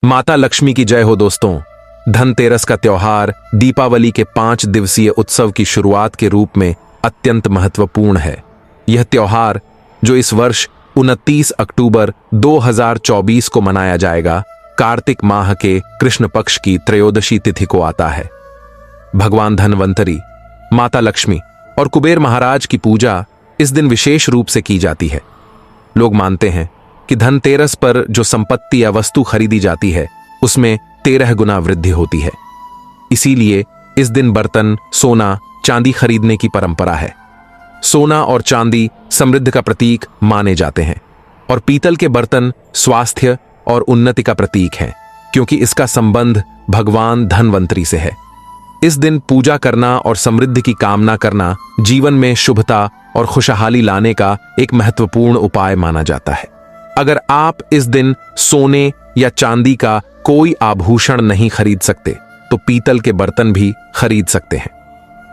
माता लक्ष्मी की जय हो दोस्तों। धनतेरस का त्योहार दीपावली के 5 दिवसीय उत्सव की शुरुआत के रूप में अत्यंत महत्वपूर्ण है। यह त्योहार जो इस वर्ष 29 अक्टूबर 2024 को मनाया जाएगा, कार्तिक माह के कृष्ण पक्ष की त्रयोदशी तिथि को आता है। भगवान धनवंतरी, माता लक्ष्मी और कुबेर महाराज की पूजा इस दिन विशेष रूप से की जाती है। लोग मानते हैं कि धनतेरस पर जो संपत्ति या वस्तु खरीदी जाती है उसमें 13 गुना वृद्धि होती है। इसीलिए इस दिन बर्तन, सोना, चांदी खरीदने की परंपरा है। सोना और चांदी समृद्धि का प्रतीक माने जाते हैं और पीतल के बर्तन स्वास्थ्य और उन्नति का प्रतीक हैं, क्योंकि इसका संबंध भगवान धनवंतरी से है। इस दिन पूजा करना और समृद्धि की कामना करना जीवन में शुभता और खुशहाली लाने का एक महत्वपूर्ण उपाय माना जाता है। अगर आप इस दिन सोने या चांदी का कोई आभूषण नहीं खरीद सकते तो पीतल के बर्तन भी खरीद सकते हैं।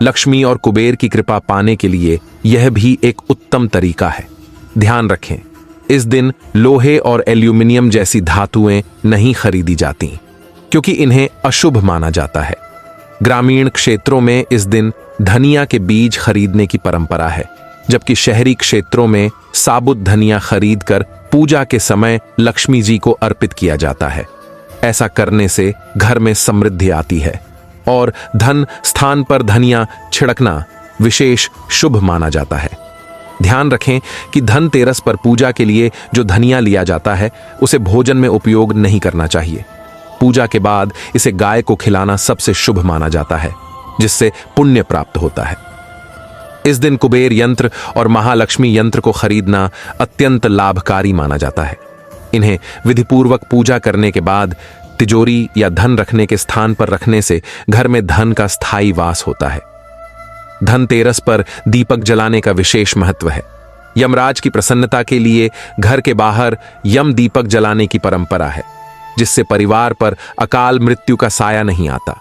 लक्ष्मी और कुबेर की कृपा पाने के लिए यह भी एक उत्तम तरीका है। ध्यान रखें, इस दिन लोहे और एल्यूमिनियम जैसी धातुएं नहीं खरीदी जाती, क्योंकि इन्हें अशुभ माना जाता है। ग्रामीण क्षेत्रों में इस दिन धनिया के बीज खरीदने की परंपरा है, जबकि शहरी क्षेत्रों में साबुत धनिया खरीदकर पूजा के समय लक्ष्मी जी को अर्पित किया जाता है। ऐसा करने से घर में समृद्धि आती है और धन स्थान पर धनिया छिड़कना विशेष शुभ माना जाता है। ध्यान रखें कि धनतेरस पर पूजा के लिए जो धनिया लिया जाता है उसे भोजन में उपयोग नहीं करना चाहिए। पूजा के बाद इसे गाय को खिलाना सबसे शुभ माना जाता है, जिससे पुण्य प्राप्त होता है। इस दिन कुबेर यंत्र और महालक्ष्मी यंत्र को खरीदना अत्यंत लाभकारी माना जाता है। इन्हें विधिपूर्वक पूजा करने के बाद तिजोरी या धन रखने के स्थान पर रखने से घर में धन का स्थायी वास होता है। धनतेरस पर दीपक जलाने का विशेष महत्व है। यमराज की प्रसन्नता के लिए घर के बाहर यम दीपक जलाने की परंपरा है, जिससे परिवार पर अकाल मृत्यु का साया नहीं आता।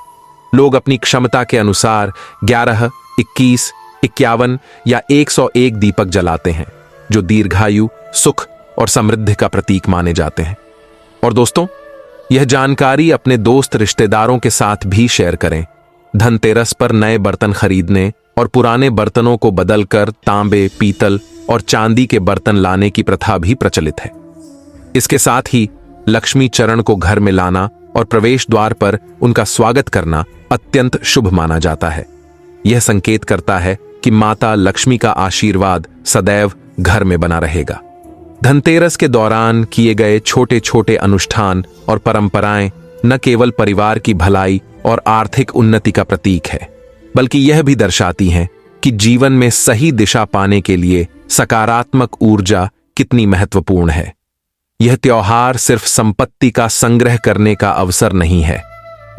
लोग अपनी क्षमता के अनुसार 11, 21, 51 या 101 दीपक जलाते हैं, जो दीर्घायु, सुख और समृद्धि का प्रतीक माने जाते हैं। और दोस्तों, यह जानकारी अपने दोस्त रिश्तेदारों के साथ भी शेयर करें। धनतेरस पर नए बर्तन खरीदने और पुराने बर्तनों को बदलकर तांबे, पीतल और चांदी के बर्तन लाने की प्रथा भी प्रचलित है। इसके साथ ही लक्ष्मी चरण को घर में लाना और प्रवेश द्वार पर उनका स्वागत करना अत्यंत शुभ माना जाता है। यह संकेत करता है कि माता लक्ष्मी का आशीर्वाद सदैव घर में बना रहेगा। धनतेरस के दौरान किए गए छोटे छोटे अनुष्ठान और परंपराएं न केवल परिवार की भलाई और आर्थिक उन्नति का प्रतीक है, बल्कि यह भी दर्शाती हैं कि जीवन में सही दिशा पाने के लिए सकारात्मक ऊर्जा कितनी महत्वपूर्ण है। यह त्योहार सिर्फ संपत्ति का संग्रह करने का अवसर नहीं है,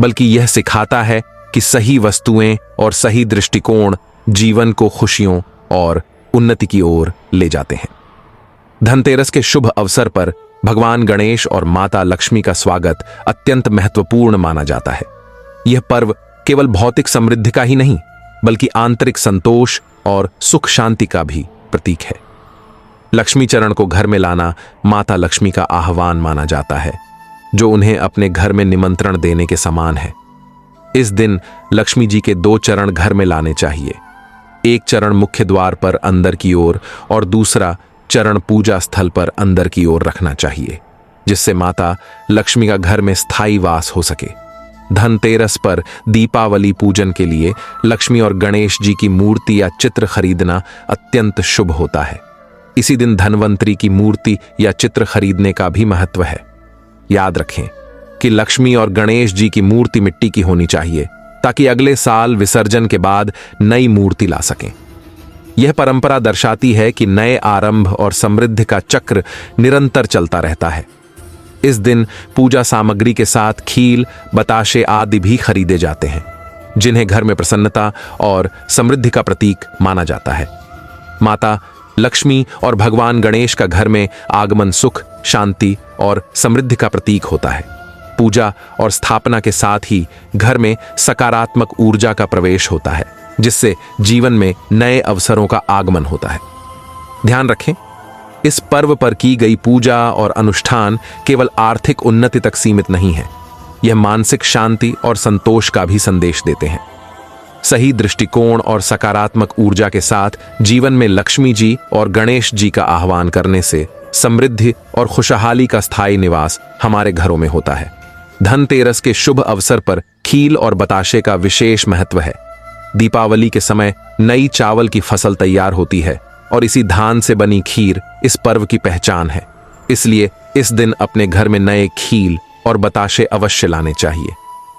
बल्कि यह सिखाता है कि सही वस्तुएं और सही दृष्टिकोण जीवन को खुशियों और उन्नति की ओर ले जाते हैं। धनतेरस के शुभ अवसर पर भगवान गणेश और माता लक्ष्मी का स्वागत अत्यंत महत्वपूर्ण माना जाता है। यह पर्व केवल भौतिक समृद्धि का ही नहीं, बल्कि आंतरिक संतोष और सुख शांति का भी प्रतीक है। लक्ष्मी चरण को घर में लाना माता लक्ष्मी का आह्वान माना जाता है, जो उन्हें अपने घर में निमंत्रण देने के समान है। इस दिन लक्ष्मी जी के 2 चरण घर में लाने चाहिए। एक चरण मुख्य द्वार पर अंदर की ओर और दूसरा चरण पूजा स्थल पर अंदर की ओर रखना चाहिए, जिससे माता लक्ष्मी का घर में स्थायी वास हो सके। धनतेरस पर दीपावली पूजन के लिए लक्ष्मी और गणेश जी की मूर्ति या चित्र खरीदना अत्यंत शुभ होता है। इसी दिन धनवंतरी की मूर्ति या चित्र खरीदने का भी महत्व है। याद रखें कि लक्ष्मी और गणेश जी की मूर्ति मिट्टी की होनी चाहिए, ताकि अगले साल विसर्जन के बाद नई मूर्ति ला सकें। यह परंपरा दर्शाती है कि नए आरंभ और समृद्धि का चक्र निरंतर चलता रहता है। इस दिन पूजा सामग्री के साथ खील, बताशे आदि भी खरीदे जाते हैं, जिन्हें घर में प्रसन्नता और समृद्धि का प्रतीक माना जाता है। माता लक्ष्मी और भगवान गणेश का घर में आगमन सुख, शांति और समृद्धि का प्रतीक होता है। पूजा और स्थापना के साथ ही घर में सकारात्मक ऊर्जा का प्रवेश होता है, जिससे जीवन में नए अवसरों का आगमन होता है। ध्यान रखें इस पर्व पर की गई पूजा और अनुष्ठान केवल आर्थिक उन्नति तक सीमित नहीं है, यह मानसिक शांति और संतोष का भी संदेश देते हैं। सही दृष्टिकोण और सकारात्मक ऊर्जा के साथ जीवन में लक्ष्मी जी और गणेश जी का आह्वान करने से समृद्धि और खुशहाली का स्थायी निवास हमारे घरों में होता है। धनतेरस के शुभ अवसर पर खील और बताशे का विशेष महत्व है। दीपावली के समय नई चावल की फसल तैयार होती है और इसी धान से बनी खीर इस पर्व की पहचान है। इसलिए इस दिन अपने घर में नए खील और बताशे अवश्य लाने चाहिए।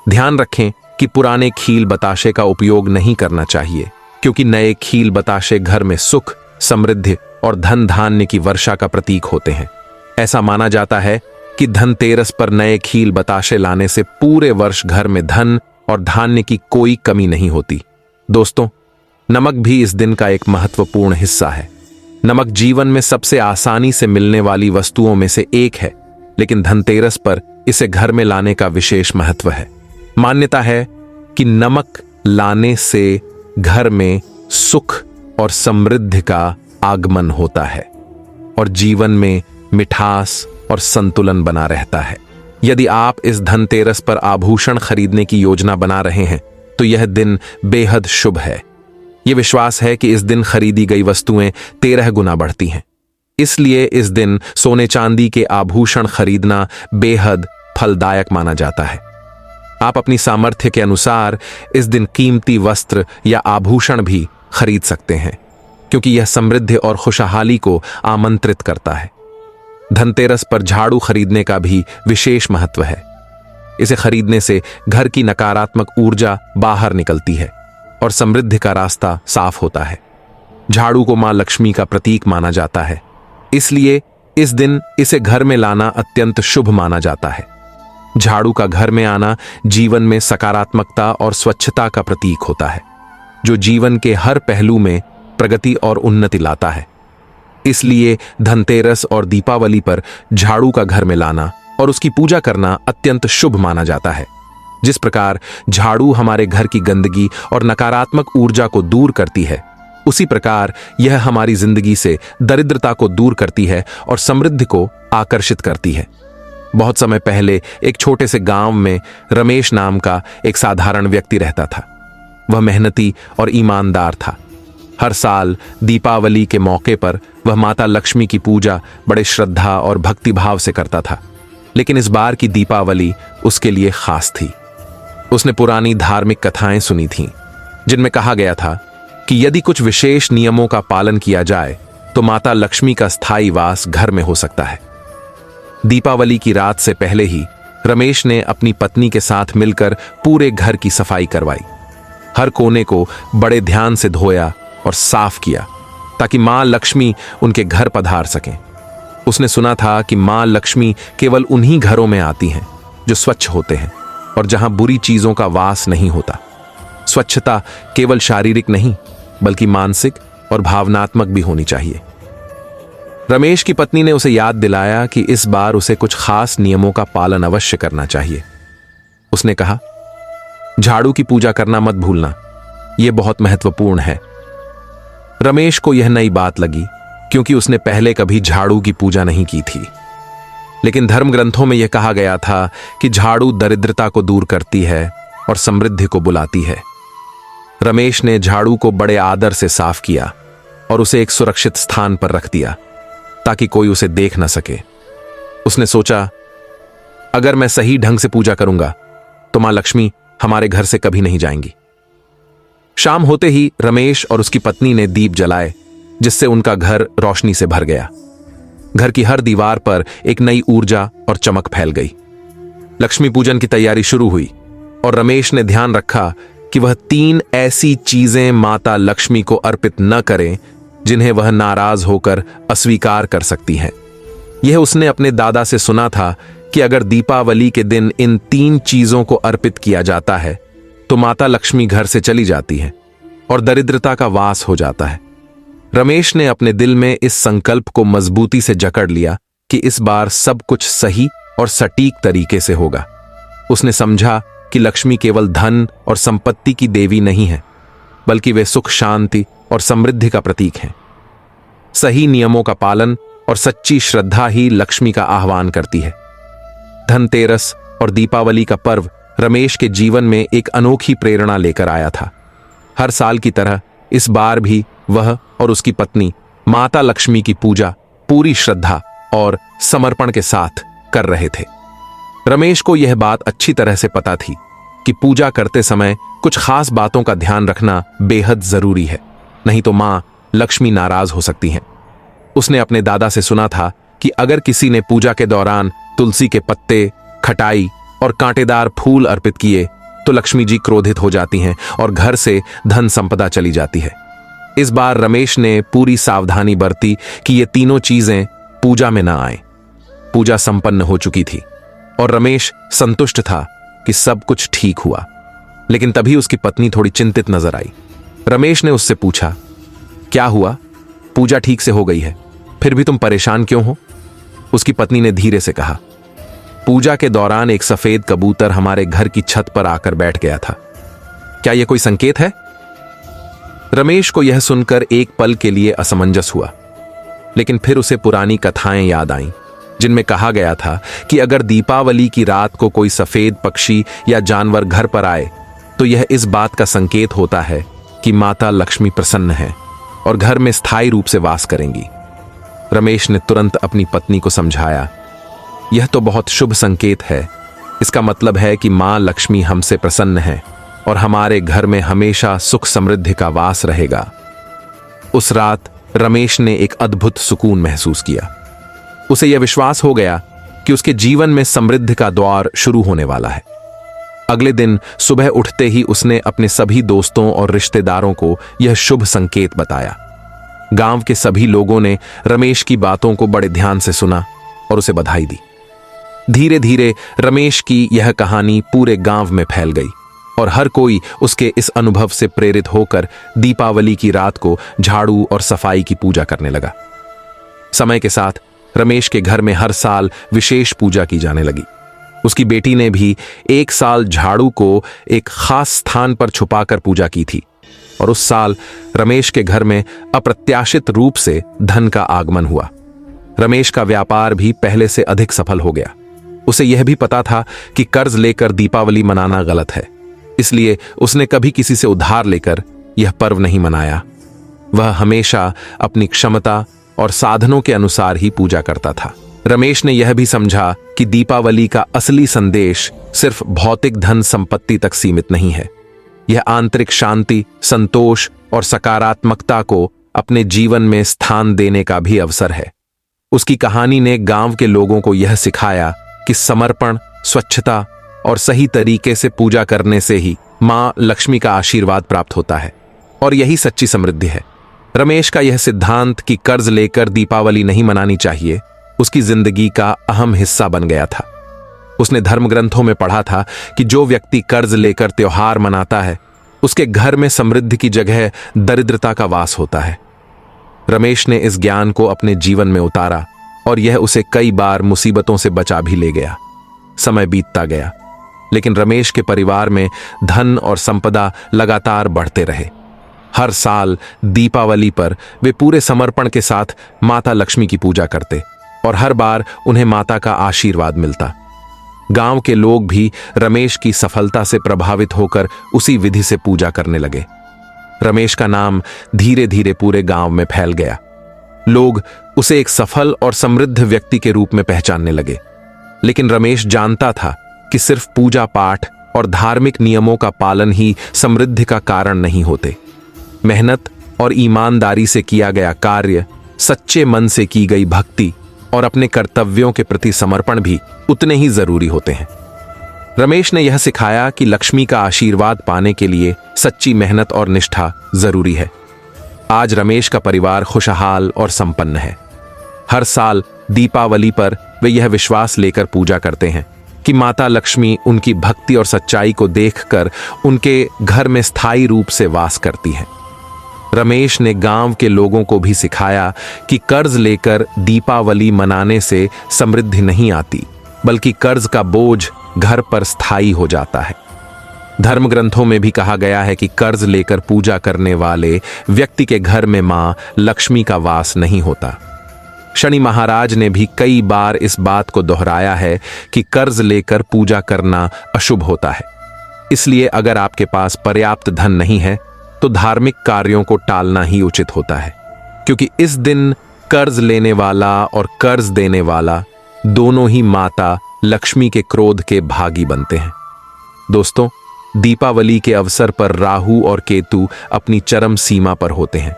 ध्यान रखें कि पुराने खील बताशे का उपयोग नहीं करना चाहिए, क्योंकि नए खील बताशे घर में सुख, समृद्धि और धन धान्य की वर्षा का प्रतीक होते हैं। ऐसा माना जाता है कि धनतेरस पर नए खील बताशे लाने से पूरे वर्ष घर में धन और धान्य की कोई कमी नहीं होती। दोस्तों, नमक भी इस दिन का एक महत्वपूर्ण हिस्सा है। नमक जीवन में सबसे आसानी से मिलने वाली वस्तुओं में से एक है, लेकिन धनतेरस पर इसे घर में लाने का विशेष महत्व है। मान्यता है कि नमक लाने से घर में सुख और समृद्धि का आगमन होता है और जीवन में मिठास और संतुलन बना रहता है। यदि आप इस धनतेरस पर आभूषण खरीदने की योजना बना रहे हैं तो यह दिन बेहद शुभ है। यह विश्वास है कि इस दिन खरीदी गई वस्तुएं 13 गुना बढ़ती हैं। इसलिए इस दिन सोने चांदी के आभूषण खरीदना बेहद फलदायक माना जाता है। आप अपनी सामर्थ्य के अनुसार इस दिन कीमती वस्त्र या आभूषण भी खरीद सकते हैं, क्योंकि यह समृद्धि और खुशहाली को आमंत्रित करता है। धनतेरस पर झाड़ू खरीदने का भी विशेष महत्व है। इसे खरीदने से घर की नकारात्मक ऊर्जा बाहर निकलती है और समृद्धि का रास्ता साफ होता है। झाड़ू को मां लक्ष्मी का प्रतीक माना जाता है, इसलिए इस दिन इसे घर में लाना अत्यंत शुभ माना जाता है। झाड़ू का घर में आना जीवन में सकारात्मकता और स्वच्छता का प्रतीक होता है, जो जीवन के हर पहलू में प्रगति और उन्नति लाता है। इसलिए धनतेरस और दीपावली पर झाड़ू का घर में लाना और उसकी पूजा करना अत्यंत शुभ माना जाता है। जिस प्रकार झाड़ू हमारे घर की गंदगी और नकारात्मक ऊर्जा को दूर करती है, उसी प्रकार यह हमारी जिंदगी से दरिद्रता को दूर करती है और समृद्धि को आकर्षित करती है। बहुत समय पहले एक छोटे से गांव में रमेश नाम का एक साधारण व्यक्ति रहता था। वह मेहनती और ईमानदार था। हर साल दीपावली के मौके पर वह माता लक्ष्मी की पूजा बड़े श्रद्धा और भक्तिभाव से करता था। लेकिन इस बार की दीपावली उसके लिए खास थी। उसने पुरानी धार्मिक कथाएं सुनी थीं, जिनमें कहा गया था कि यदि कुछ विशेष नियमों का पालन किया जाए तो माता लक्ष्मी का स्थायी वास घर में हो सकता है। दीपावली की रात से पहले ही रमेश ने अपनी पत्नी के साथ मिलकर पूरे घर की सफाई करवाई। हर कोने को बड़े ध्यान से धोया और साफ किया, ताकि मां लक्ष्मी उनके घर पधार सकें। उसने सुना था कि मां लक्ष्मी केवल उन्हीं घरों में आती हैं जो स्वच्छ होते हैं और जहां बुरी चीजों का वास नहीं होता। स्वच्छता केवल शारीरिक नहीं, बल्कि मानसिक और भावनात्मक भी होनी चाहिए। रमेश की पत्नी ने उसे याद दिलाया कि इस बार उसे कुछ खास नियमों का पालन अवश्य करना चाहिए। उसने कहा, झाड़ू की पूजा करना मत भूलना, यह बहुत महत्वपूर्ण है। रमेश को यह नई बात लगी, क्योंकि उसने पहले कभी झाड़ू की पूजा नहीं की थी। लेकिन धर्म ग्रंथों में यह कहा गया था कि झाड़ू दरिद्रता को दूर करती है और समृद्धि को बुलाती है। रमेश ने झाड़ू को बड़े आदर से साफ किया और उसे एक सुरक्षित स्थान पर रख दिया, ताकि कोई उसे देख न सके। उसने सोचा, अगर मैं सही ढंग से पूजा करूंगा तो मां लक्ष्मी हमारे घर से कभी नहीं जाएंगी। शाम होते ही रमेश और उसकी पत्नी ने दीप जलाए, जिससे उनका घर रोशनी से भर गया। घर की हर दीवार पर एक नई ऊर्जा और चमक फैल गई। लक्ष्मी पूजन की तैयारी शुरू हुई और रमेश ने ध्यान रखा कि वह 3 ऐसी चीजें माता लक्ष्मी को अर्पित न करें जिन्हें वह नाराज होकर अस्वीकार कर सकती हैं। यह उसने अपने दादा से सुना था कि अगर दीपावली के दिन इन 3 चीजों को अर्पित किया जाता है तो माता लक्ष्मी घर से चली जाती है और दरिद्रता का वास हो जाता है। रमेश ने अपने दिल में इस संकल्प को मजबूती से जकड़ लिया कि इस बार सब कुछ सही और सटीक तरीके से होगा। उसने समझा कि लक्ष्मी केवल धन और संपत्ति की देवी नहीं है, बल्कि वे सुख, शांति और समृद्धि का प्रतीक हैं। सही नियमों का पालन और सच्ची श्रद्धा ही लक्ष्मी का आह्वान करती है। धनतेरस और दीपावली का पर्व रमेश के जीवन में एक अनोखी प्रेरणा लेकर आया था। हर साल की तरह इस बार भी वह और उसकी पत्नी माता लक्ष्मी की पूजा पूरी श्रद्धा और समर्पण के साथ कर रहे थे। रमेश को यह बात अच्छी तरह से पता थी कि पूजा करते समय कुछ खास बातों का ध्यान रखना बेहद जरूरी है, नहीं तो मां लक्ष्मी नाराज हो सकती हैं। उसने अपने दादा से सुना था कि अगर किसी ने पूजा के दौरान तुलसी के पत्ते, खटाई और कांटेदार फूल अर्पित किए तो लक्ष्मी जी क्रोधित हो जाती हैं और घर से धन संपदा चली जाती है। इस बार रमेश ने पूरी सावधानी बरती कि ये तीनों चीजें पूजा में न आए। पूजा संपन्न हो चुकी थी और रमेश संतुष्ट था कि सब कुछ ठीक हुआ। लेकिन तभी उसकी पत्नी थोड़ी चिंतित नजर आई। रमेश ने उससे पूछा, क्या हुआ? पूजा ठीक से हो गई है, फिर भी तुम परेशान क्यों हो? उसकी पत्नी ने धीरे से कहा, पूजा के दौरान एक सफेद कबूतर हमारे घर की छत पर आकर बैठ गया था। क्या यह कोई संकेत है? रमेश को यह सुनकर एक पल के लिए असमंजस हुआ, लेकिन फिर उसे पुरानी कथाएं याद आईं, जिनमें कहा गया था कि अगर दीपावली की रात को कोई सफेद पक्षी या जानवर घर पर आए तो यह इस बात का संकेत होता है कि माता लक्ष्मी प्रसन्न है और घर में स्थायी रूप से वास करेंगी। रमेश ने तुरंत अपनी पत्नी को समझाया, यह तो बहुत शुभ संकेत है। इसका मतलब है कि मां लक्ष्मी हमसे प्रसन्न है और हमारे घर में हमेशा सुख समृद्धि का वास रहेगा। उस रात रमेश ने एक अद्भुत सुकून महसूस किया। उसे यह विश्वास हो गया कि उसके जीवन में समृद्धि का द्वार शुरू होने वाला है। अगले दिन सुबह उठते ही उसने अपने सभी दोस्तों और रिश्तेदारों को यह शुभ संकेत बताया। गांव के सभी लोगों ने रमेश की बातों को बड़े ध्यान से सुना और उसे बधाई दी। धीरे धीरे रमेश की यह कहानी पूरे गांव में फैल गई और हर कोई उसके इस अनुभव से प्रेरित होकर दीपावली की रात को झाड़ू और सफाई की पूजा करने लगा। समय के साथ रमेश के घर में हर साल विशेष पूजा की जाने लगी। उसकी बेटी ने भी एक साल झाड़ू को एक खास स्थान पर छुपाकर पूजा की थी और उस साल रमेश के घर में अप्रत्याशित रूप से धन का आगमन हुआ। रमेश का व्यापार भी पहले से अधिक सफल हो गया। उसे यह भी पता था कि कर्ज लेकर दीपावली मनाना गलत है, इसलिए उसने कभी किसी से उधार लेकर यह पर्व नहीं मनाया। वह हमेशा अपनी क्षमता और साधनों के अनुसार ही पूजा करता था। रमेश ने यह भी समझा कि दीपावली का असली संदेश सिर्फ भौतिक धन संपत्ति तक सीमित नहीं है। यह आंतरिक शांति, संतोष और सकारात्मकता को अपने जीवन में स्थान देने का भी अवसर है। उसकी कहानी ने गांव के लोगों को यह सिखाया कि समर्पण, स्वच्छता और सही तरीके से पूजा करने से ही मां लक्ष्मी का आशीर्वाद प्राप्त होता है और यही सच्ची समृद्धि है। रमेश का यह सिद्धांत कि कर्ज लेकर दीपावली नहीं मनानी चाहिए उसकी जिंदगी का अहम हिस्सा बन गया था। उसने धर्म ग्रंथों में पढ़ा था कि जो व्यक्ति कर्ज लेकर त्योहार मनाता है उसके घर में समृद्धि की जगह दरिद्रता का वास होता है। रमेश ने इस ज्ञान को अपने जीवन में उतारा और यह उसे कई बार मुसीबतों से बचा भी ले गया। समय बीतता गया, लेकिन रमेश के परिवार में धन और संपदा लगातार बढ़ते रहे। हर साल दीपावली पर वे पूरे समर्पण के साथ माता लक्ष्मी की पूजा करते और हर बार उन्हें माता का आशीर्वाद मिलता। गांव के लोग भी रमेश की सफलता से प्रभावित होकर उसी विधि से पूजा करने लगे। रमेश का नाम धीरे धीरे पूरे गांव में फैल गया। लोग उसे एक सफल और समृद्ध व्यक्ति के रूप में पहचानने लगे। लेकिन रमेश जानता था कि सिर्फ पूजा पाठ और धार्मिक नियमों का पालन ही समृद्धि का कारण नहीं होते। मेहनत और ईमानदारी से किया गया कार्य, सच्चे मन से की गई भक्ति और अपने कर्तव्यों के प्रति समर्पण भी उतने ही जरूरी होते हैं। रमेश ने यह सिखाया कि लक्ष्मी का आशीर्वाद पाने के लिए सच्ची मेहनत और निष्ठा जरूरी है। आज रमेश का परिवार खुशहाल और संपन्न है। हर साल दीपावली पर वे यह विश्वास लेकर पूजा करते हैं कि माता लक्ष्मी उनकी भक्ति और सच्चाई को देखकर उनके घर में स्थायी रूप से वास करती हैं। रमेश ने गांव के लोगों को भी सिखाया कि कर्ज लेकर दीपावली मनाने से समृद्धि नहीं आती, बल्कि कर्ज का बोझ घर पर स्थायी हो जाता है। धर्म ग्रंथों में भी कहा गया है कि कर्ज लेकर पूजा करने वाले व्यक्ति के घर में मां लक्ष्मी का वास नहीं होता। शनि महाराज ने भी कई बार इस बात को दोहराया है कि कर्ज लेकर पूजा करना अशुभ होता है। इसलिए अगर आपके पास पर्याप्त धन नहीं है तो धार्मिक कार्यों को टालना ही उचित होता है, क्योंकि इस दिन कर्ज लेने वाला और कर्ज देने वाला दोनों ही माता लक्ष्मी के क्रोध के भागी बनते हैं। दोस्तों, दीपावली के अवसर पर राहु और केतु अपनी चरम सीमा पर होते हैं।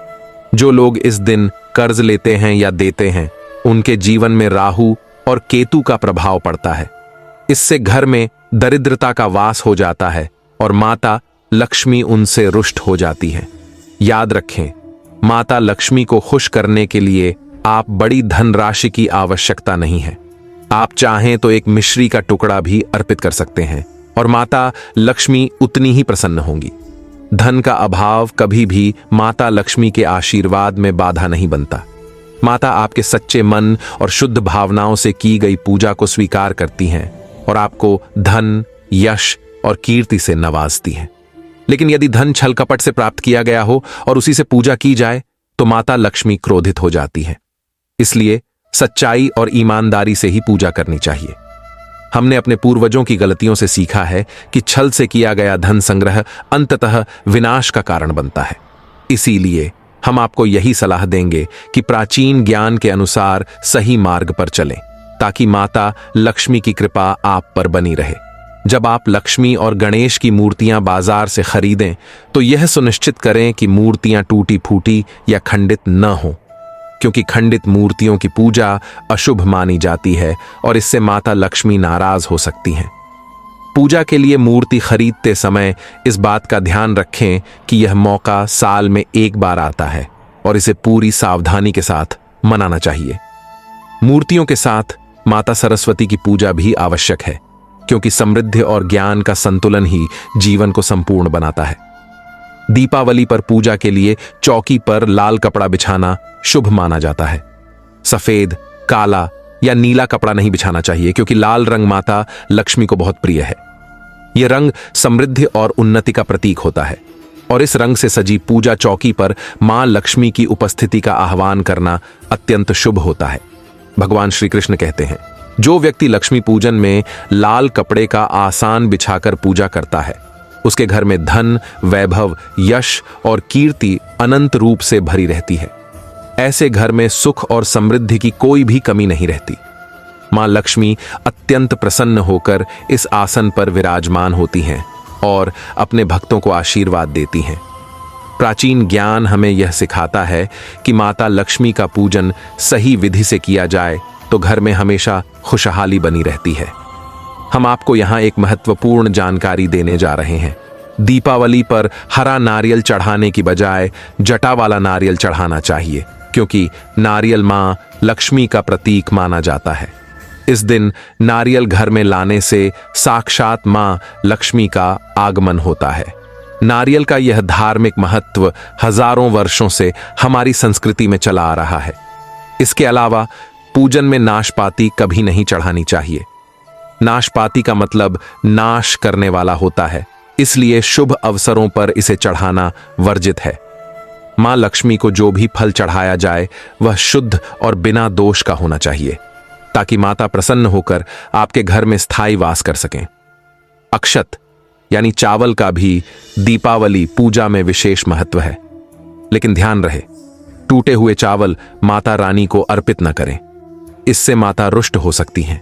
जो लोग इस दिन कर्ज लेते हैं या देते हैं, उनके जीवन में राहु और केतु का प्रभाव पड़ता है। इससे घर में दरिद्रता का वास हो जाता है और माता लक्ष्मी उनसे रुष्ट हो जाती है। याद रखें, माता लक्ष्मी को खुश करने के लिए आप बड़ी धनराशि की आवश्यकता नहीं है। आप चाहें तो एक मिश्री का टुकड़ा भी अर्पित कर सकते हैं और माता लक्ष्मी उतनी ही प्रसन्न होंगी। धन का अभाव कभी भी माता लक्ष्मी के आशीर्वाद में बाधा नहीं बनता। माता आपके सच्चे मन और शुद्ध भावनाओं से की गई पूजा को स्वीकार करती हैं और आपको धन, यश और कीर्ति से नवाजती हैं। लेकिन यदि धन छल कपट से प्राप्त किया गया हो और उसी से पूजा की जाए तो माता लक्ष्मी क्रोधित हो जाती है। इसलिए सच्चाई और ईमानदारी से ही पूजा करनी चाहिए। हमने अपने पूर्वजों की गलतियों से सीखा है कि छल से किया गया धन संग्रह अंततः विनाश का कारण बनता है। इसीलिए हम आपको यही सलाह देंगे कि प्राचीन ज्ञान के अनुसार सही मार्ग पर चलें, ताकि माता लक्ष्मी की कृपा आप पर बनी रहे। जब आप लक्ष्मी और गणेश की मूर्तियां बाजार से खरीदें तो यह सुनिश्चित करें कि मूर्तियां टूटी फूटी या खंडित न हों, क्योंकि खंडित मूर्तियों की पूजा अशुभ मानी जाती है और इससे माता लक्ष्मी नाराज हो सकती हैं। पूजा के लिए मूर्ति खरीदते समय इस बात का ध्यान रखें कि यह मौका साल में एक बार आता है और इसे पूरी सावधानी के साथ मनाना चाहिए। मूर्तियों के साथ माता सरस्वती की पूजा भी आवश्यक है, क्योंकि समृद्धि और ज्ञान का संतुलन ही जीवन को संपूर्ण बनाता है। दीपावली पर पूजा के लिए चौकी पर लाल कपड़ा बिछाना शुभ माना जाता है। सफेद, काला या नीला कपड़ा नहीं बिछाना चाहिए, क्योंकि लाल रंग माता लक्ष्मी को बहुत प्रिय है। यह रंग समृद्धि और उन्नति का प्रतीक होता है और इस रंग से सजी पूजा चौकी पर मां लक्ष्मी की उपस्थिति का आह्वान करना अत्यंत शुभ होता है। भगवान श्री कृष्ण कहते हैं, जो व्यक्ति लक्ष्मी पूजन में लाल कपड़े का आसान बिछाकर पूजा करता है, उसके घर में धन, वैभव, यश और कीर्ति अनंत रूप से भरी रहती है। ऐसे घर में सुख और समृद्धि की कोई भी कमी नहीं रहती। मां लक्ष्मी अत्यंत प्रसन्न होकर इस आसन पर विराजमान होती हैं और अपने भक्तों को आशीर्वाद देती हैं। प्राचीन ज्ञान हमें यह सिखाता है कि माता लक्ष्मी का पूजन सही विधि से किया जाए तो घर में हमेशा खुशहाली बनी रहती है। हम आपको यहां एक महत्वपूर्ण जानकारी देने जा रहे हैं। दीपावली पर हरा नारियल चढ़ाने की बजाय जटा वाला नारियल चढ़ाना चाहिए, क्योंकि नारियल मां लक्ष्मी का प्रतीक माना जाता है। इस दिन नारियल घर में लाने से साक्षात मां लक्ष्मी का आगमन होता है। नारियल का यह धार्मिक महत्व हजारों वर्षों से हमारी संस्कृति में चला आ रहा है। इसके अलावा पूजन में नाशपाती कभी नहीं चढ़ानी चाहिए। नाशपाती का मतलब नाश करने वाला होता है, इसलिए शुभ अवसरों पर इसे चढ़ाना वर्जित है। मां लक्ष्मी को जो भी फल चढ़ाया जाए वह शुद्ध और बिना दोष का होना चाहिए, ताकि माता प्रसन्न होकर आपके घर में स्थायी वास कर सकें। अक्षत यानी चावल का भी दीपावली पूजा में विशेष महत्व है, लेकिन ध्यान रहे, टूटे हुए चावल माता रानी को अर्पित न करें, इससे माता रुष्ट हो सकती हैं।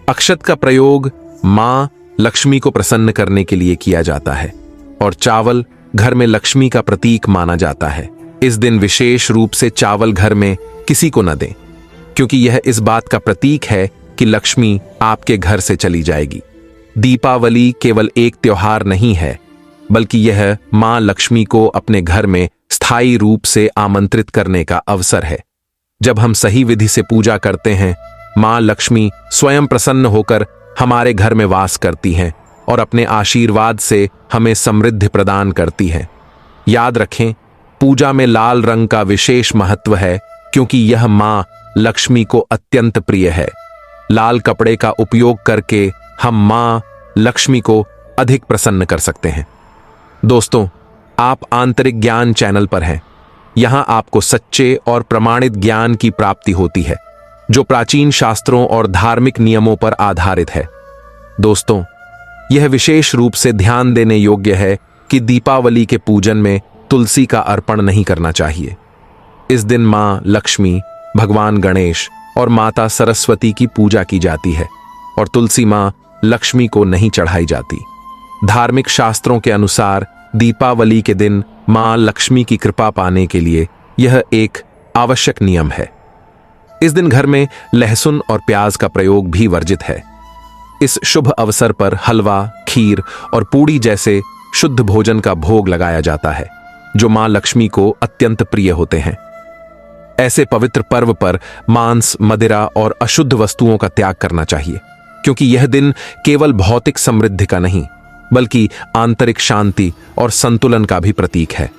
अक्षत का प्रयोग मां लक्ष्मी को प्रसन्न करने के लिए किया जाता है और चावल घर में लक्ष्मी का प्रतीक माना जाता है। इस दिन विशेष रूप से चावल घर में किसी को न दें, क्योंकि यह इस बात का प्रतीक है कि लक्ष्मी आपके घर से चली जाएगी। दीपावली केवल एक त्योहार नहीं है, बल्कि यह मां लक्ष्मी को अपने घर में स्थायी रूप से आमंत्रित करने का अवसर है। जब हम सही विधि से पूजा करते हैं, मां लक्ष्मी स्वयं प्रसन्न होकर हमारे घर में वास करती हैं और अपने आशीर्वाद से हमें समृद्धि प्रदान करती हैं। याद रखें, पूजा में लाल रंग का विशेष महत्व है, क्योंकि यह मां लक्ष्मी को अत्यंत प्रिय है। लाल कपड़े का उपयोग करके हम मां लक्ष्मी को अधिक प्रसन्न कर सकते हैं। दोस्तों, आप आंतरिक ज्ञान चैनल पर हैं। यहां आपको सच्चे और प्रमाणित ज्ञान की प्राप्ति होती है। जो प्राचीन शास्त्रों और धार्मिक नियमों पर आधारित है। दोस्तों, यह विशेष रूप से ध्यान देने योग्य है कि दीपावली के पूजन में तुलसी का अर्पण नहीं करना चाहिए। इस दिन मां लक्ष्मी, भगवान गणेश और माता सरस्वती की पूजा की जाती है और तुलसी मां लक्ष्मी को नहीं चढ़ाई जाती। धार्मिक शास्त्रों के अनुसार दीपावली के दिन मां लक्ष्मी की कृपा पाने के लिए यह एक आवश्यक नियम है। इस दिन घर में लहसुन और प्याज का प्रयोग भी वर्जित है। इस शुभ अवसर पर हलवा, खीर और पूड़ी जैसे शुद्ध भोजन का भोग लगाया जाता है, जो मां लक्ष्मी को अत्यंत प्रिय होते हैं। ऐसे पवित्र पर्व पर मांस, मदिरा और अशुद्ध वस्तुओं का त्याग करना चाहिए, क्योंकि यह दिन केवल भौतिक समृद्धि का नहीं, बल्कि आंतरिक शांति और संतुलन का भी प्रतीक है।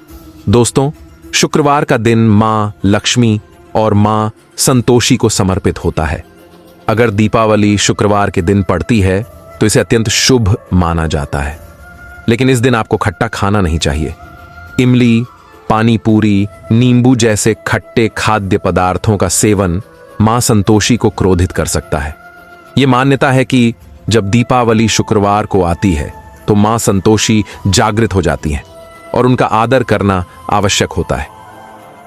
दोस्तों, शुक्रवार का दिन मां लक्ष्मी और मां संतोषी को समर्पित होता है। अगर दीपावली शुक्रवार के दिन पड़ती है तो इसे अत्यंत शुभ माना जाता है। लेकिन इस दिन आपको खट्टा खाना नहीं चाहिए। इमली, पानी पूरी, नींबू जैसे खट्टे खाद्य पदार्थों का सेवन मां संतोषी को क्रोधित कर सकता है। यह मान्यता है कि जब दीपावली शुक्रवार को आती है तो मां संतोषी जागृत हो जाती हैं और उनका आदर करना आवश्यक होता है।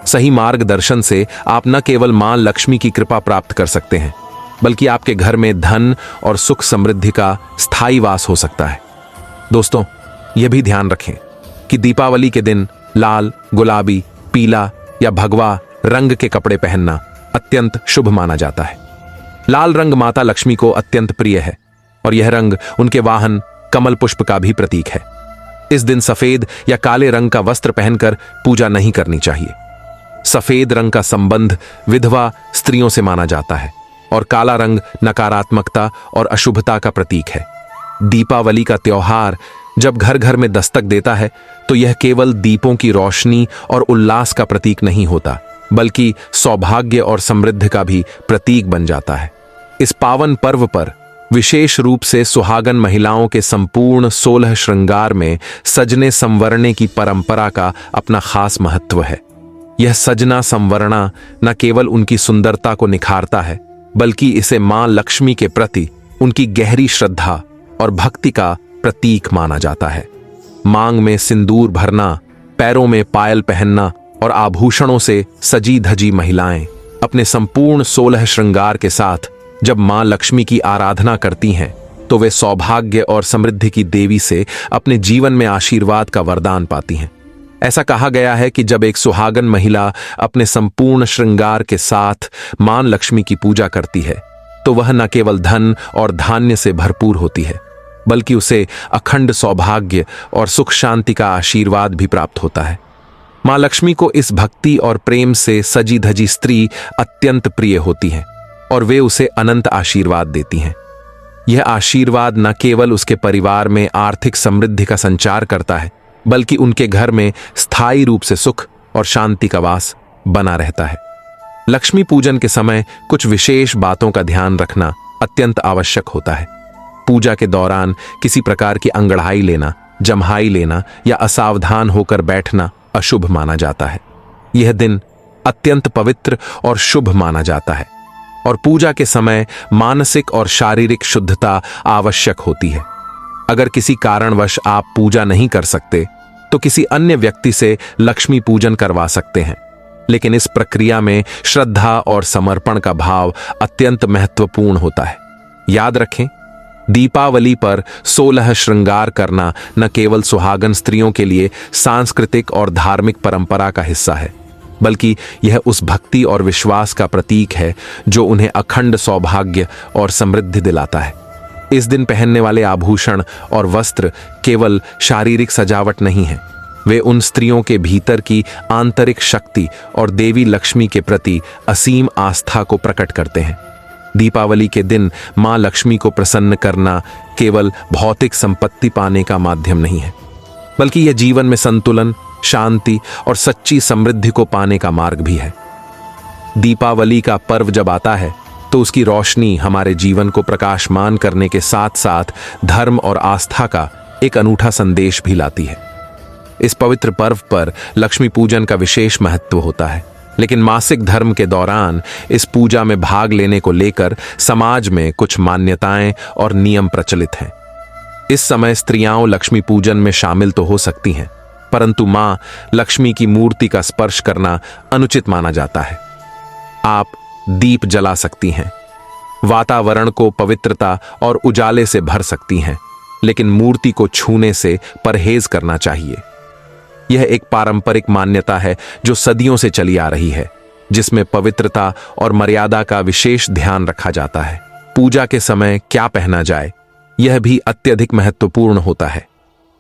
सही मार्गदर्शन से आप न केवल मां लक्ष्मी की कृपा प्राप्त कर सकते हैं, बल्कि आपके घर में धन और सुख समृद्धि का स्थायी वास हो सकता है। दोस्तों, यह भी ध्यान रखें कि दीपावली के दिन लाल, गुलाबी, पीला या भगवा रंग के कपड़े पहनना अत्यंत शुभ माना जाता है। लाल रंग माता लक्ष्मी को अत्यंत प्रिय है और यह रंग उनके वाहन कमल पुष्प का भी प्रतीक है। इस दिन सफेद या काले रंग का वस्त्र पहनकर पूजा नहीं करनी चाहिए। सफेद रंग का संबंध विधवा स्त्रियों से माना जाता है और काला रंग नकारात्मकता और अशुभता का प्रतीक है। दीपावली का त्योहार जब घर घर में दस्तक देता है तो यह केवल दीपों की रोशनी और उल्लास का प्रतीक नहीं होता, बल्कि सौभाग्य और समृद्धि का भी प्रतीक बन जाता है। इस पावन पर्व पर विशेष रूप से सुहागन महिलाओं के संपूर्ण 16 श्रृंगार में सजने संवरने की परंपरा का अपना खास महत्व है। यह सजना संवरना न केवल उनकी सुंदरता को निखारता है, बल्कि इसे मां लक्ष्मी के प्रति उनकी गहरी श्रद्धा और भक्ति का प्रतीक माना जाता है। मांग में सिंदूर भरना, पैरों में पायल पहनना और आभूषणों से सजी धजी महिलाएं अपने संपूर्ण 16 श्रृंगार के साथ जब मां लक्ष्मी की आराधना करती हैं तो वे सौभाग्य और समृद्धि की देवी से अपने जीवन में आशीर्वाद का वरदान पाती हैं। ऐसा कहा गया है कि जब एक सुहागन महिला अपने संपूर्ण श्रृंगार के साथ मां लक्ष्मी की पूजा करती है तो वह न केवल धन और धान्य से भरपूर होती है, बल्कि उसे अखंड सौभाग्य और सुख शांति का आशीर्वाद भी प्राप्त होता है। मां लक्ष्मी को इस भक्ति और प्रेम से सजी धजी स्त्री अत्यंत प्रिय होती है और वे उसे अनंत आशीर्वाद देती हैं। यह आशीर्वाद न केवल उसके परिवार में आर्थिक समृद्धि का संचार करता है, बल्कि उनके घर में स्थायी रूप से सुख और शांति का वास बना रहता है। लक्ष्मी पूजन के समय कुछ विशेष बातों का ध्यान रखना अत्यंत आवश्यक होता है। पूजा के दौरान किसी प्रकार की अंगड़ाई लेना, जम्हाई लेना या असावधान होकर बैठना अशुभ माना जाता है। यह दिन अत्यंत पवित्र और शुभ माना जाता है और पूजा के समय मानसिक और शारीरिक शुद्धता आवश्यक होती है। अगर किसी कारणवश आप पूजा नहीं कर सकते तो किसी अन्य व्यक्ति से लक्ष्मी पूजन करवा सकते हैं, लेकिन इस प्रक्रिया में श्रद्धा और समर्पण का भाव अत्यंत महत्वपूर्ण होता है। याद रखें, दीपावली पर 16 श्रृंगार करना न केवल सुहागन स्त्रियों के लिए सांस्कृतिक और धार्मिक परंपरा का हिस्सा है, बल्कि यह उस भक्ति और विश्वास का प्रतीक है जो उन्हें अखंड सौभाग्य और समृद्धि दिलाता है। इस दिन पहनने वाले आभूषण और वस्त्र केवल शारीरिक सजावट नहीं है, वे उन स्त्रियों के भीतर की आंतरिक शक्ति और देवी लक्ष्मी के प्रति असीम आस्था को प्रकट करते हैं। दीपावली के दिन मां लक्ष्मी को प्रसन्न करना केवल भौतिक संपत्ति पाने का माध्यम नहीं है, बल्कि यह जीवन में संतुलन, शांति और सच्ची समृद्धि को पाने का मार्ग भी है। दीपावली का पर्व जब आता है तो उसकी रोशनी हमारे जीवन को प्रकाशमान करने के साथ साथ धर्म और आस्था का एक अनूठा संदेश भी लाती है। इस पवित्र पर्व पर लक्ष्मी पूजन का विशेष महत्व होता है, लेकिन मासिक धर्म के दौरान इस पूजा में भाग लेने को लेकर समाज में कुछ मान्यताएं और नियम प्रचलित हैं। इस समय स्त्रियां लक्ष्मी पूजन में शामिल तो हो सकती हैं, परंतु मां लक्ष्मी की मूर्ति का स्पर्श करना अनुचित माना जाता है। आप दीप जला सकती हैं, वातावरण को पवित्रता और उजाले से भर सकती हैं, लेकिन मूर्ति को छूने से परहेज करना चाहिए। यह एक पारंपरिक मान्यता है जो सदियों से चली आ रही है, जिसमें पवित्रता और मर्यादा का विशेष ध्यान रखा जाता है। पूजा के समय क्या पहना जाए, यह भी अत्यधिक महत्वपूर्ण होता है।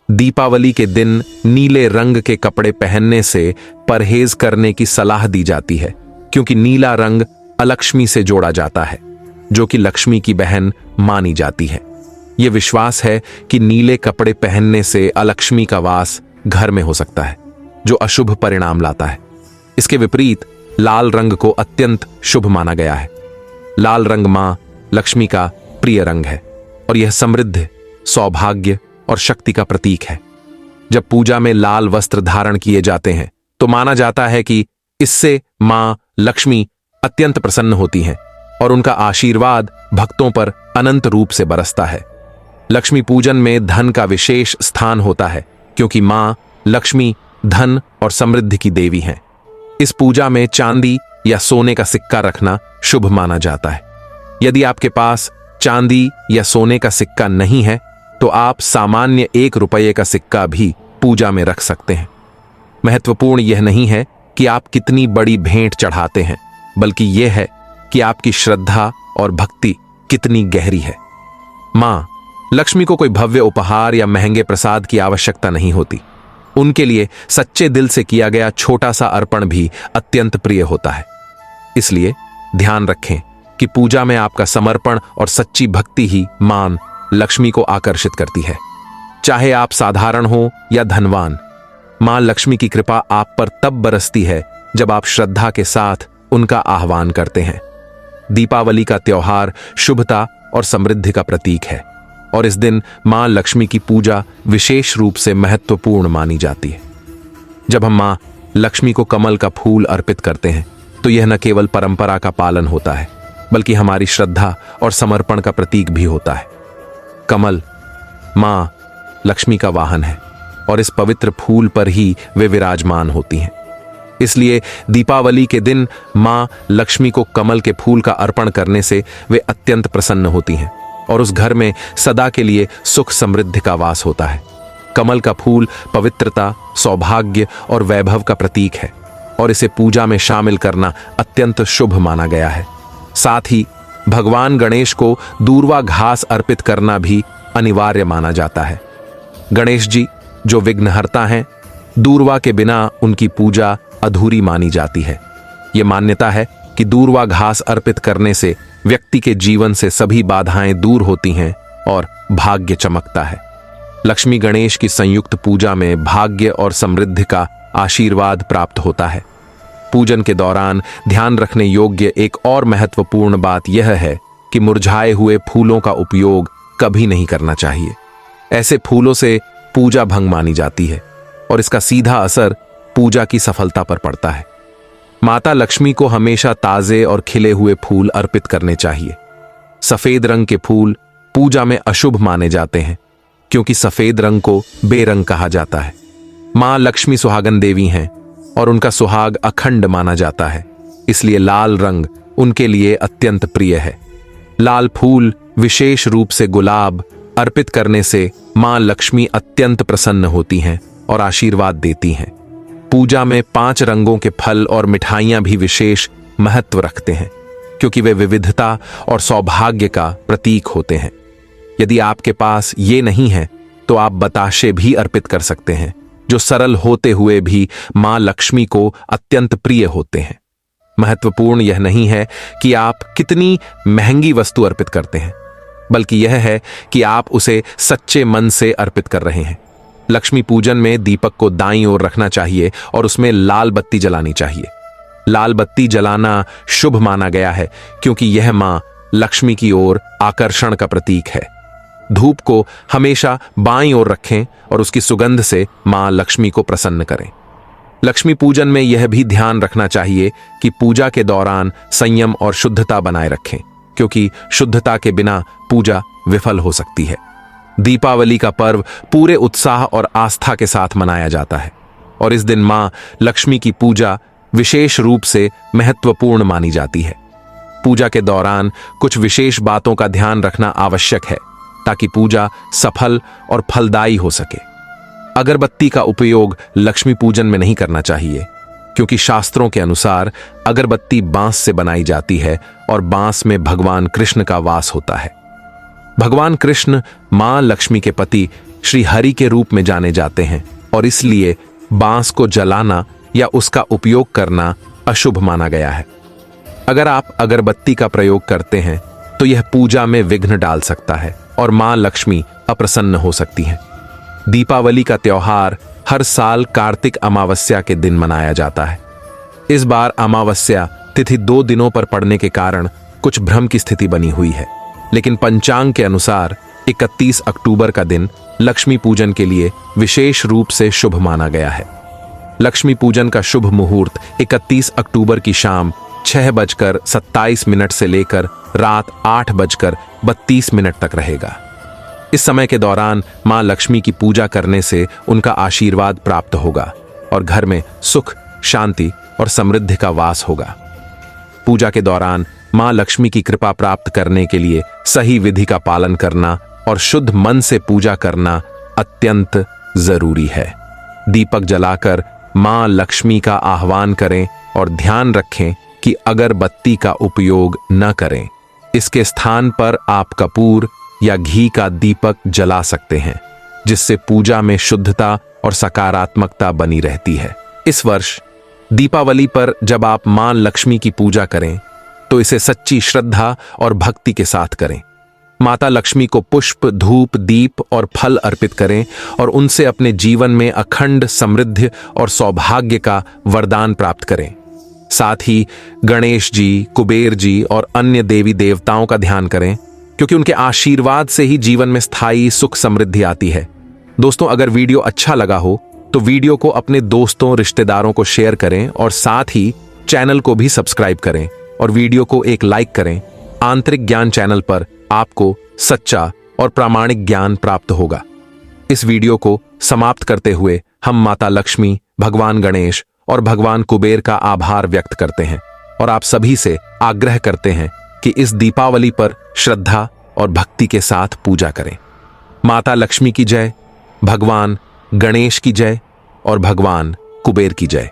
दीपावली के दिन नीले रंग के कपड़े पहनने से परहेज करने की सलाह दी जाती है, क्योंकि नीला रंग अलक्ष्मी से जोड़ा जाता है, जो कि लक्ष्मी की बहन मानी जाती है। यह विश्वास है कि नीले कपड़े पहनने से अलक्ष्मी का वास घर में हो सकता है, जो अशुभ परिणाम लाता है। इसके विपरीत लाल रंग को अत्यंत शुभ माना गया है। लाल रंग मां लक्ष्मी का प्रिय रंग है और यह समृद्धि, सौभाग्य और शक्ति का प्रतीक है। जब पूजा में लाल वस्त्र धारण किए जाते हैं तो माना जाता है कि इससे मां लक्ष्मी अत्यंत प्रसन्न होती हैं और उनका आशीर्वाद भक्तों पर अनंत रूप से बरसता है। लक्ष्मी पूजन में धन का विशेष स्थान होता है, क्योंकि मां लक्ष्मी धन और समृद्धि की देवी हैं। इस पूजा में चांदी या सोने का सिक्का रखना शुभ माना जाता है। यदि आपके पास चांदी या सोने का सिक्का नहीं है तो आप सामान्य 1 रुपये का सिक्का भी पूजा में रख सकते हैं। महत्वपूर्ण यह नहीं है कि आप कितनी बड़ी भेंट चढ़ाते हैं, बल्कि यह है कि आपकी श्रद्धा और भक्ति कितनी गहरी है। मां लक्ष्मी को कोई भव्य उपहार या महंगे प्रसाद की आवश्यकता नहीं होती। उनके लिए सच्चे दिल से किया गया छोटा सा अर्पण भी अत्यंत प्रिय होता है। इसलिए ध्यान रखें कि पूजा में आपका समर्पण और सच्ची भक्ति ही मां लक्ष्मी को आकर्षित करती है। चाहे आप साधारण हो या धनवान, मां लक्ष्मी की कृपा आप पर तब बरसती है जब आप श्रद्धा के साथ उनका आह्वान करते हैं। दीपावली का त्योहार शुभता और समृद्धि का प्रतीक है और इस दिन मां लक्ष्मी की पूजा विशेष रूप से महत्वपूर्ण मानी जाती है। जब हम मां लक्ष्मी को कमल का फूल अर्पित करते हैं तो यह न केवल परंपरा का पालन होता है, बल्कि हमारी श्रद्धा और समर्पण का प्रतीक भी होता है। कमल मां लक्ष्मी का वाहन है और इस पवित्र फूल पर ही वे विराजमान होती हैं। इसलिए दीपावली के दिन मां लक्ष्मी को कमल के फूल का अर्पण करने से वे अत्यंत प्रसन्न होती हैं और उस घर में सदा के लिए सुख समृद्धि का वास होता है। कमल का फूल पवित्रता, सौभाग्य और वैभव का प्रतीक है और इसे पूजा में शामिल करना अत्यंत शुभ माना गया है। साथ ही भगवान गणेश को दूर्वा घास अर्पित करना भी अनिवार्य माना जाता है। गणेश जी जो विघ्नहर्ता हैं, दूर्वा के बिना उनकी पूजा अधूरी मानी जाती है। यह मान्यता है कि दूर्वा घास अर्पित करने से व्यक्ति के जीवन से सभी बाधाएं दूर होती हैं और भाग्य चमकता है। लक्ष्मी गणेश की संयुक्त पूजा में भाग्य और समृद्धि का आशीर्वाद प्राप्त होता है। पूजन के दौरान ध्यान रखने योग्य एक और महत्वपूर्ण बात यह है कि मुरझाए हुए फूलों का उपयोग कभी नहीं करना चाहिए। ऐसे फूलों से पूजा भंग मानी जाती है और इसका सीधा असर पूजा की सफलता पर पड़ता है। माता लक्ष्मी को हमेशा ताजे और खिले हुए फूल अर्पित करने चाहिए। सफेद रंग के फूल पूजा में अशुभ माने जाते हैं, क्योंकि सफेद रंग को बेरंग कहा जाता है। मां लक्ष्मी सुहागन देवी हैं और उनका सुहाग अखंड माना जाता है, इसलिए लाल रंग उनके लिए अत्यंत प्रिय है। लाल फूल, विशेष रूप से गुलाब, अर्पित करने से मां लक्ष्मी अत्यंत प्रसन्न होती हैं और आशीर्वाद देती हैं। पूजा में 5 रंगों के फल और मिठाइयां भी विशेष महत्व रखते हैं, क्योंकि वे विविधता और सौभाग्य का प्रतीक होते हैं। यदि आपके पास ये नहीं है तो आप बताशे भी अर्पित कर सकते हैं, जो सरल होते हुए भी मां लक्ष्मी को अत्यंत प्रिय होते हैं। महत्वपूर्ण यह नहीं है कि आप कितनी महंगी वस्तु अर्पित करते हैं, बल्कि यह है कि आप उसे सच्चे मन से अर्पित कर रहे हैं। लक्ष्मी पूजन में दीपक को दाईं ओर रखना चाहिए और उसमें लाल बत्ती जलानी चाहिए। लाल बत्ती जलाना शुभ माना गया है, क्योंकि यह मां लक्ष्मी की ओर आकर्षण का प्रतीक है। धूप को हमेशा बाईं ओर रखें और उसकी सुगंध से मां लक्ष्मी को प्रसन्न करें। लक्ष्मी पूजन में यह भी ध्यान रखना चाहिए कि पूजा के दौरान संयम और शुद्धता बनाए रखें, क्योंकि शुद्धता के बिना पूजा विफल हो सकती है। दीपावली का पर्व पूरे उत्साह और आस्था के साथ मनाया जाता है और इस दिन मां लक्ष्मी की पूजा विशेष रूप से महत्वपूर्ण मानी जाती है। पूजा के दौरान कुछ विशेष बातों का ध्यान रखना आवश्यक है ताकि पूजा सफल और फलदायी हो सके। अगरबत्ती का उपयोग लक्ष्मी पूजन में नहीं करना चाहिए, क्योंकि शास्त्रों के अनुसार अगरबत्ती बांस से बनाई जाती है और बांस में भगवान कृष्ण का वास होता है। भगवान कृष्ण मां लक्ष्मी के पति श्री हरि के रूप में जाने जाते हैं और इसलिए बांस को जलाना या उसका उपयोग करना अशुभ माना गया है। अगर आप अगरबत्ती का प्रयोग करते हैं तो यह पूजा में विघ्न डाल सकता है और मां लक्ष्मी अप्रसन्न हो सकती हैं। दीपावली का त्योहार हर साल कार्तिक अमावस्या के दिन मनाया जाता है। इस बार अमावस्या तिथि 2 दिनों पर पड़ने के कारण कुछ भ्रम की स्थिति बनी हुई है, लेकिन पंचांग के अनुसार 31 अक्टूबर का दिन लक्ष्मी पूजन के लिए विशेष रूप से शुभ माना गया है। लक्ष्मी पूजन का शुभ मुहूर्त 31 अक्टूबर की शाम 6:27 से लेकर रात 8:32 तक रहेगा। इस समय के दौरान मां लक्ष्मी की पूजा करने से उनका आशीर्वाद प्राप्त होगा और घर में सुख, शांति और समृद्धि का वास होगा। पूजा के दौरान मां लक्ष्मी की कृपा प्राप्त करने के लिए सही विधि का पालन करना और शुद्ध मन से पूजा करना अत्यंत जरूरी है। दीपक जलाकर मां लक्ष्मी का आह्वान करें और ध्यान रखें कि अगरबत्ती का उपयोग न करें। इसके स्थान पर आप कपूर या घी का दीपक जला सकते हैं, जिससे पूजा में शुद्धता और सकारात्मकता बनी रहती है। इस वर्ष दीपावली पर जब आप मां लक्ष्मी की पूजा करें तो इसे सच्ची श्रद्धा और भक्ति के साथ करें। माता लक्ष्मी को पुष्प, धूप, दीप और फल अर्पित करें और उनसे अपने जीवन में अखंड समृद्धि और सौभाग्य का वरदान प्राप्त करें। साथ ही गणेश जी, कुबेर जी और अन्य देवी देवताओं का ध्यान करें, क्योंकि उनके आशीर्वाद से ही जीवन में स्थायी सुख समृद्धि आती है। दोस्तों, अगर वीडियो अच्छा लगा हो तो वीडियो को अपने दोस्तों, रिश्तेदारों को शेयर करें और साथ ही चैनल को भी सब्सक्राइब करें और वीडियो को एक लाइक करें। आंतरिक ज्ञान चैनल पर आपको सच्चा और प्रामाणिक ज्ञान प्राप्त होगा। इस वीडियो को समाप्त करते हुए हम माता लक्ष्मी, भगवान गणेश और भगवान कुबेर का आभार व्यक्त करते हैं और आप सभी से आग्रह करते हैं कि इस दीपावली पर श्रद्धा और भक्ति के साथ पूजा करें। माता लक्ष्मी की जय, भगवान गणेश की जय और भगवान कुबेर की जय।